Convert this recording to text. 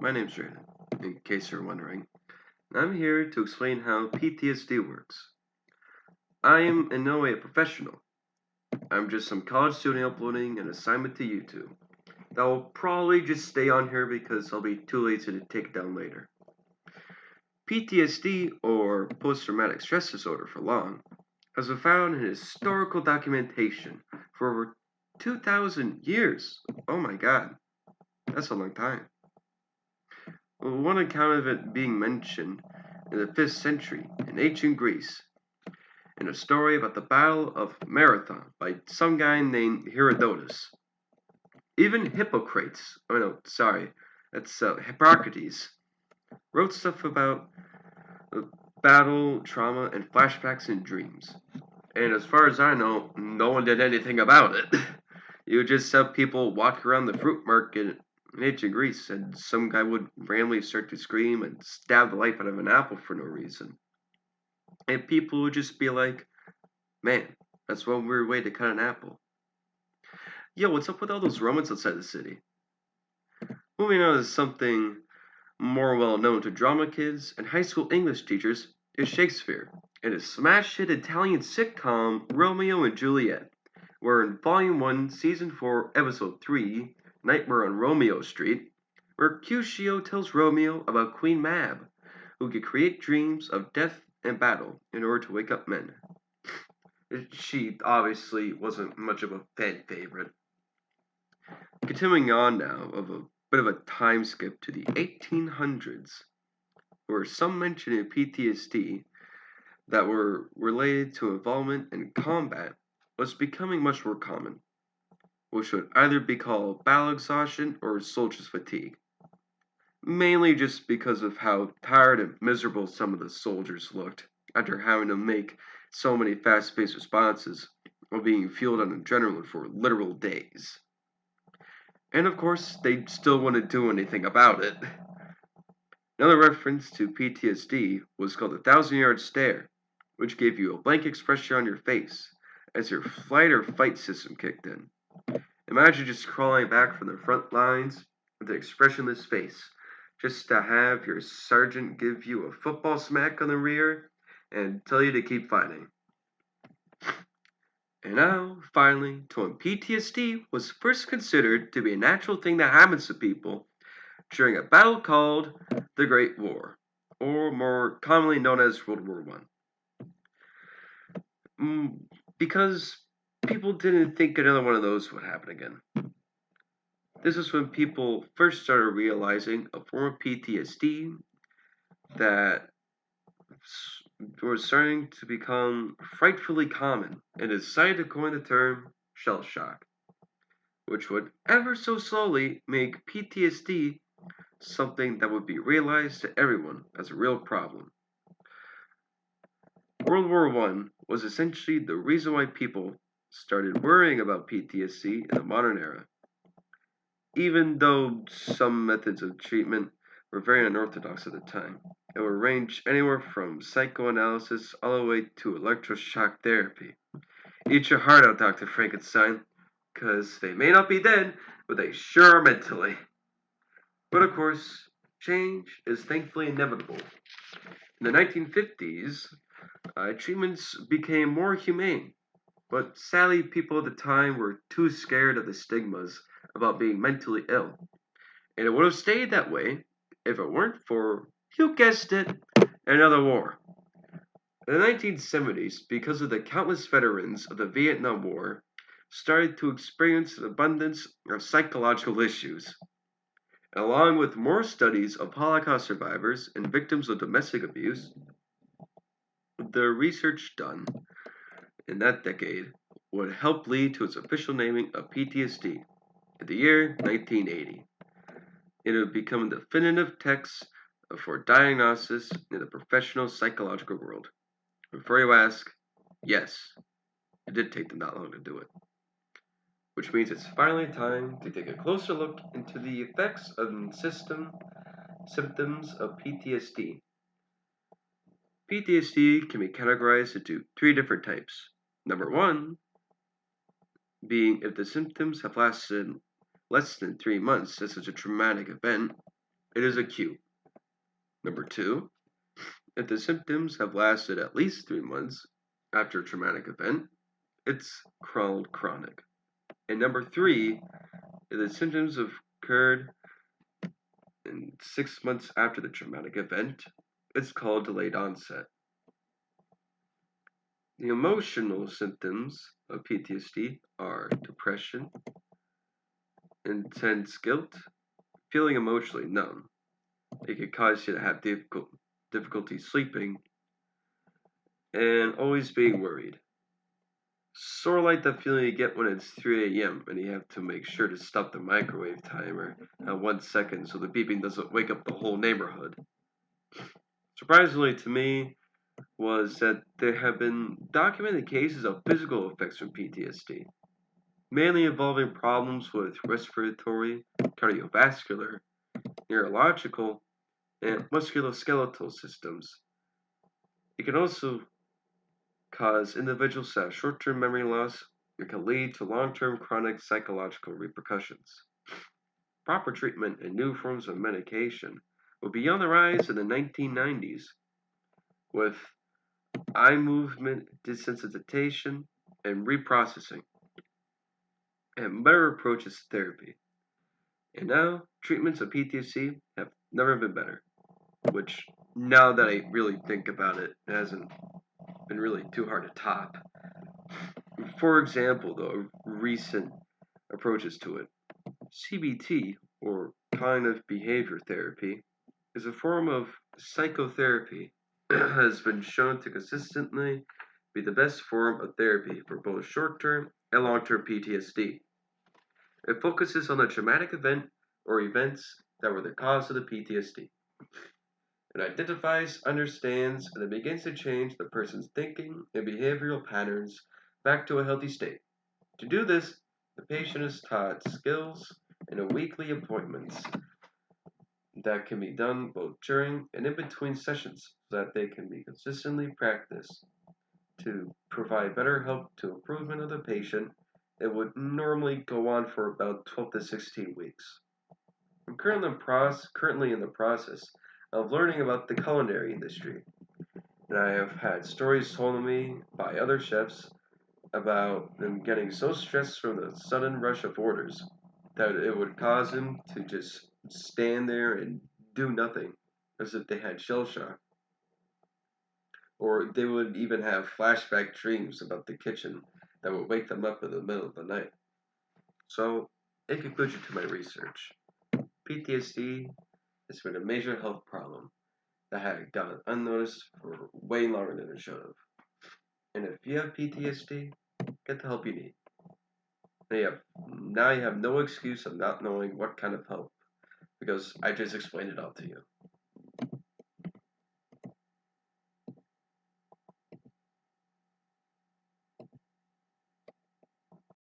My name's Jaden, in case you're wondering. I'm here to explain how PTSD works. I am in no way a professional. I'm just some college student uploading an assignment to YouTube that will probably just stay on here because I'll be too lazy to take it down later. PTSD, or post traumatic stress disorder for long, has been found in historical documentation for over 2,000 years. Oh my god, that's a long time. One account of it being mentioned in the 5th century in ancient Greece, in a story about the Battle of Marathon by some guy named Herodotus. Even Hippocrates, oh no, sorry, that's Hippocrates, wrote stuff about battle, trauma, and flashbacks and dreams. And as far as I know, no one did anything about it. You just have people walk around the fruit market in ancient Greece, and some guy would randomly start to scream and stab the life out of an apple for no reason. And people would just be like, man, that's one weird way to cut an apple. Yo, what's up with all those Romans outside the city? Moving on to something more well known to drama kids and high school English teachers is Shakespeare and his smash hit Italian sitcom Romeo and Juliet, where in Volume 1, Season 4, Episode 3, Nightmare on Romeo Street, Mercutio tells Romeo about Queen Mab, who could create dreams of death and battle in order to wake up men. She obviously wasn't much of a fan favorite. Continuing on now, of a bit of a time skip to the 1800s, where some mention of PTSD that were related to involvement in combat was becoming much more common, which would either be called battle exhaustion or soldier's fatigue. Mainly just because of how tired and miserable some of the soldiers looked after having to make so many fast paced responses while being fueled on adrenaline for literal days. And of course, they still wouldn't do anything about it. Another reference to PTSD was called the Thousand Yard Stare, which gave you a blank expression on your face as your flight or fight system kicked in. Imagine just crawling back from the front lines with an expressionless face, just to have your sergeant give you a football smack on the rear and tell you to keep fighting. And now, finally, to when PTSD was first considered to be a natural thing that happens to people during a battle called the Great War, or more commonly known as World War One. Because people didn't think another one of those would happen again. This is when people first started realizing a form of PTSD that was starting to become frightfully common and decided to coin the term shell shock, which would ever so slowly make PTSD something that would be realized to everyone as a real problem. World War I was essentially the reason why people started worrying about PTSD in the modern era, even though some methods of treatment were very unorthodox at the time. It would range anywhere from psychoanalysis all the way to electroshock therapy. Eat your heart out, Dr. Frankenstein, because they may not be dead, but they sure are mentally. But of course, change is thankfully inevitable. In the 1950s, treatments became more humane, but sadly, people at the time were too scared of the stigmas about being mentally ill. And it would have stayed that way if it weren't for, you guessed it, another war. In the 1970s, because of the countless veterans of the Vietnam War started to experience an abundance of psychological issues. And along with more studies of Holocaust survivors and victims of domestic abuse, the research done in that decade would help lead to its official naming of PTSD in the year 1980. It would become the definitive text for diagnosis in the professional psychological world. Before you ask, yes, it did take them that long to do it. Which means it's finally time to take a closer look into the effects and symptoms of PTSD. PTSD can be categorized into three different types. Number one being if the symptoms have lasted less than 3 months as such a traumatic event. it is acute. Number two, if the symptoms have lasted at least 3 months after a traumatic event, it's called chronic. And number three, if the symptoms have occurred in 6 months after the traumatic event, it's called delayed onset. The emotional symptoms of PTSD are depression, intense guilt, feeling emotionally numb. It could cause you to have difficulty sleeping and always being worried. Sort of like the feeling you get when it's 3 a.m. and you have to make sure to stop the microwave timer at 1 second so the beeping doesn't wake up the whole neighborhood. Surprisingly to me was that there have been documented cases of physical effects from PTSD, mainly involving problems with respiratory, cardiovascular, neurological, and musculoskeletal systems. It can also cause individuals to have short-term memory loss and can lead to long-term chronic psychological repercussions. Proper treatment and new forms of medication were on the rise in the 1990s with eye movement desensitization and reprocessing, and better approaches to therapy. And now, treatments of PTSD have never been better, which, now that I really think about it, hasn't been really too hard to top. For example, though, recent approaches to it. CBT, or cognitive behavior therapy, is a form of psychotherapy that has been shown to consistently be the best form of therapy for both short-term and long-term PTSD. It focuses on the traumatic event or events that were the cause of the PTSD. It identifies, understands, and it begins to change the person's thinking and behavioral patterns back to a healthy state. To do this, the patient is taught skills and weekly appointments that can be done both during and in between sessions so that they can be consistently practiced to provide better help to improvement of the patient. It would normally go on for about 12 to 16 weeks. I'm currently in the process of learning about the culinary industry, and I have had stories told to me by other chefs about them getting so stressed from the sudden rush of orders that it would cause them to just stand there and do nothing, as if they had shell shock. Or they would even have flashback dreams about the kitchen that would wake them up in the middle of the night. So, in conclusion to my research, PTSD has been a major health problem that had gone unnoticed for way longer than it should have. And if you have PTSD, get the help you need. Now you have no excuse of not knowing what kind of help, because I just explained it all to you.